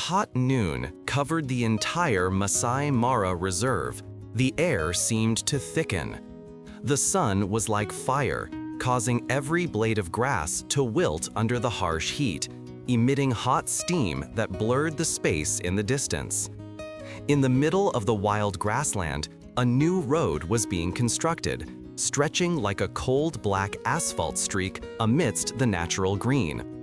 hot noon covered the entire Maasai Mara reserve. The air seemed to thicken. The sun was like fire, causing every blade of grass to wilt under the harsh heat, emitting hot steam that blurred the space in the distance. In the middle of the wild grassland, a new road was being constructed, stretching like a cold black asphalt streak amidst the natural green.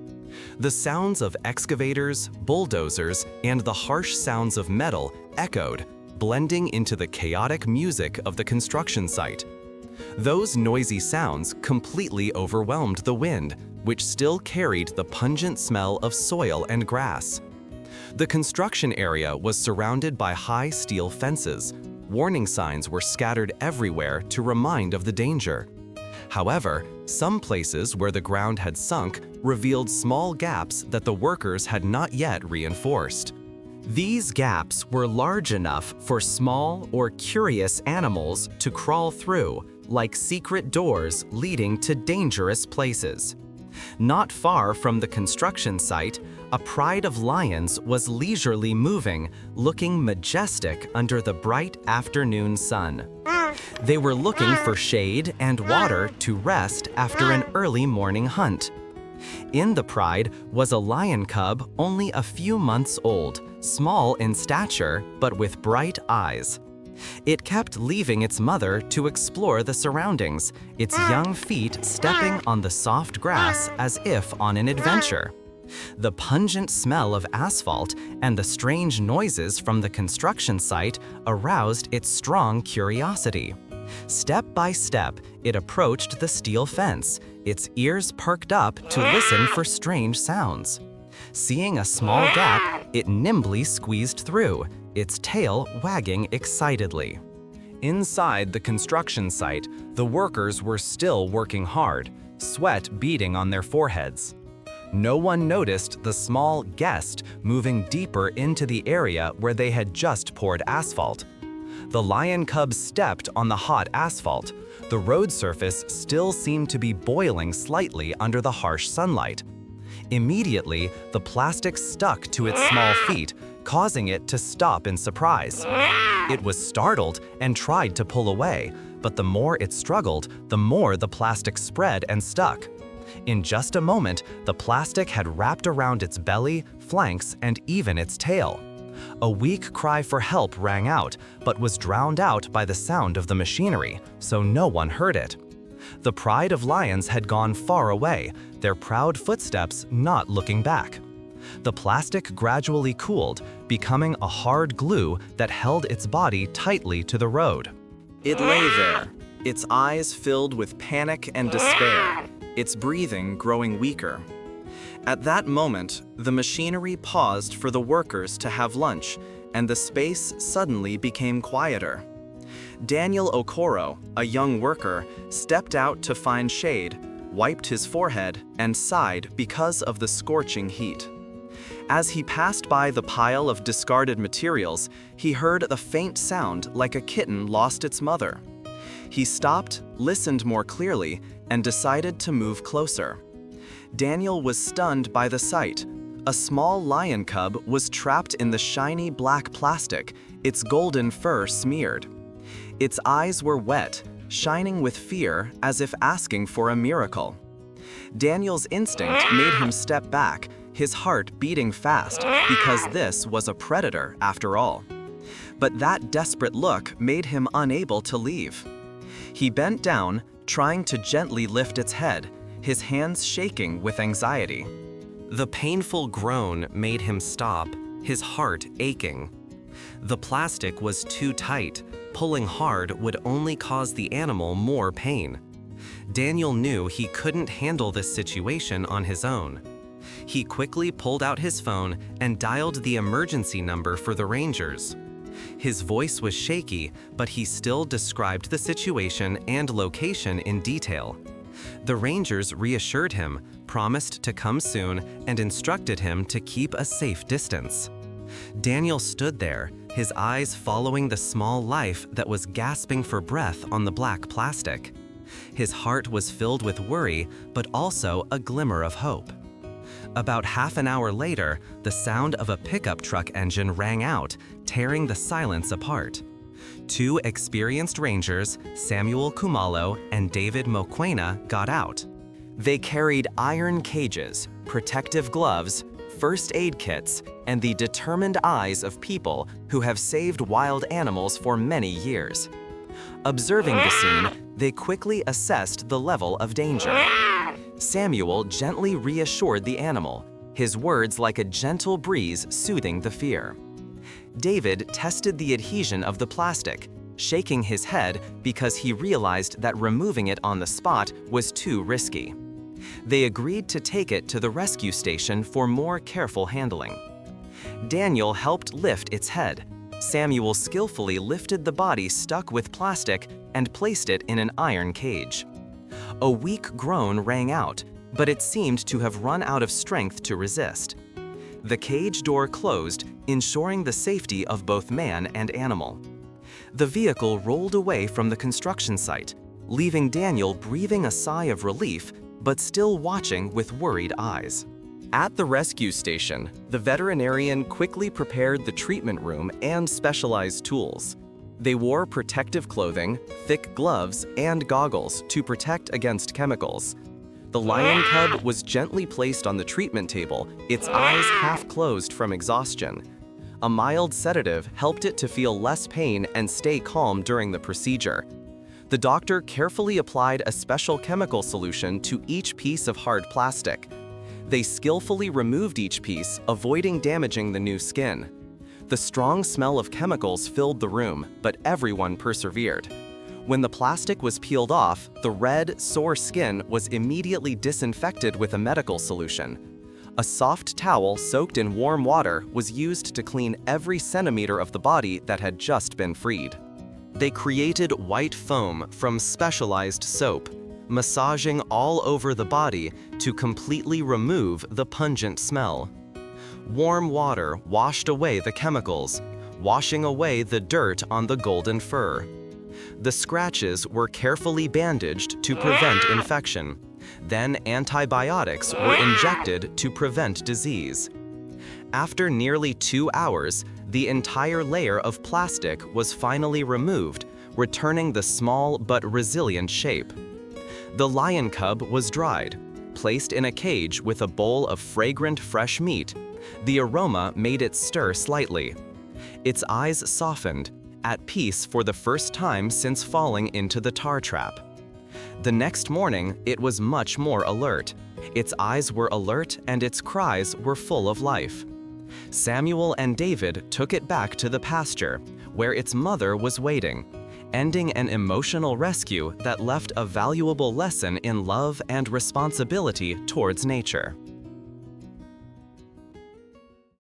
The sounds of excavators, bulldozers, and the harsh sounds of metal echoed, blending into the chaotic music of the construction site. Those noisy sounds completely overwhelmed the wind, which still carried the pungent smell of soil and grass. The construction area was surrounded by high steel fences. Warning signs were scattered everywhere to remind of the danger. However, some places where the ground had sunk revealed small gaps that the workers had not yet reinforced. These gaps were large enough for small or curious animals to crawl through, like secret doors leading to dangerous places. Not far from the construction site, a pride of lions was leisurely moving, looking majestic under the bright afternoon sun. They were looking for shade and water to rest after an early morning hunt. In the pride was a lion cub only a few months old, small in stature but with bright eyes. It kept leaving its mother to explore the surroundings, its young feet stepping on the soft grass as if on an adventure. The pungent smell of asphalt and the strange noises from the construction site aroused its strong curiosity. Step by step, it approached the steel fence, its ears perked up to listen for strange sounds. Seeing a small gap, it nimbly squeezed through, its tail wagging excitedly. Inside the construction site, the workers were still working hard, sweat beading on their foreheads. No one noticed the small guest moving deeper into the area where they had just poured asphalt. The lion cub stepped on the hot asphalt. The road surface still seemed to be boiling slightly under the harsh sunlight. Immediately, the plastic stuck to its small feet, causing it to stop in surprise. It was startled and tried to pull away, but the more it struggled, the more the plastic spread and stuck. In just a moment, the plastic had wrapped around its belly, flanks, and even its tail. A weak cry for help rang out, but was drowned out by the sound of the machinery, so no one heard it. The pride of lions had gone far away, their proud footsteps not looking back. The plastic gradually cooled, becoming a hard glue that held its body tightly to the road. It lay there, its eyes filled with panic and despair, its breathing growing weaker. At that moment, the machinery paused for the workers to have lunch, and the space suddenly became quieter. Daniel Okoro, a young worker, stepped out to find shade, wiped his forehead, and sighed because of the scorching heat. As he passed by the pile of discarded materials, he heard a faint sound like a kitten lost its mother. He stopped, listened more clearly, and decided to move closer. Daniel was stunned by the sight. A small lion cub was trapped in the shiny black plastic, its golden fur smeared. Its eyes were wet, shining with fear as if asking for a miracle. Daniel's instinct made him step back, his heart beating fast, because this was a predator after all. But that desperate look made him unable to leave. He bent down, trying to gently lift its head, his hands shaking with anxiety. The painful groan made him stop, his heart aching. The plastic was too tight. Pulling hard would only cause the animal more pain. Daniel knew he couldn't handle this situation on his own. He quickly pulled out his phone and dialed the emergency number for the Rangers. His voice was shaky, but he still described the situation and location in detail. The Rangers reassured him, promised to come soon, and instructed him to keep a safe distance. Daniel stood there, his eyes following the small life that was gasping for breath on the black plastic. His heart was filled with worry, but also a glimmer of hope. About half an hour later, the sound of a pickup truck engine rang out, tearing the silence apart. Two experienced rangers, Samuel Kumalo and David Mokwena, got out. They carried iron cages, protective gloves, first aid kits, and the determined eyes of people who have saved wild animals for many years. Observing the scene, they quickly assessed the level of danger. Samuel gently reassured the animal, his words like a gentle breeze soothing the fear. David tested the adhesion of the plastic, shaking his head because he realized that removing it on the spot was too risky. They agreed to take it to the rescue station for more careful handling. Daniel helped lift its head. Samuel skillfully lifted the body stuck with plastic and placed it in an iron cage. A weak groan rang out, but it seemed to have run out of strength to resist. The cage door closed, ensuring the safety of both man and animal. The vehicle rolled away from the construction site, leaving Daniel breathing a sigh of relief, but still watching with worried eyes. At the rescue station, the veterinarian quickly prepared the treatment room and specialized tools. They wore protective clothing, thick gloves, and goggles to protect against chemicals. The lion cub was gently placed on the treatment table, its eyes half closed from exhaustion. A mild sedative helped it to feel less pain and stay calm during the procedure. The doctor carefully applied a special chemical solution to each piece of hard plastic. They skillfully removed each piece, avoiding damaging the new skin. The strong smell of chemicals filled the room, but everyone persevered. When the plastic was peeled off, the red, sore skin was immediately disinfected with a medical solution. A soft towel soaked in warm water was used to clean every centimeter of the body that had just been freed. They created white foam from specialized soap, massaging all over the body to completely remove the pungent smell. Warm water washed away the chemicals, washing away the dirt on the golden fur. The scratches were carefully bandaged to prevent infection. Then antibiotics were injected to prevent disease. After nearly 2 hours, the entire layer of plastic was finally removed, returning the small but resilient shape. The lion cub was dried, placed in a cage with a bowl of fragrant fresh meat. The aroma made it stir slightly. Its eyes softened, at peace for the first time since falling into the tar trap. The next morning, it was much more alert. Its eyes were alert and its cries were full of life. Samuel and David took it back to the pasture, where its mother was waiting, ending an emotional rescue that left a valuable lesson in love and responsibility towards nature.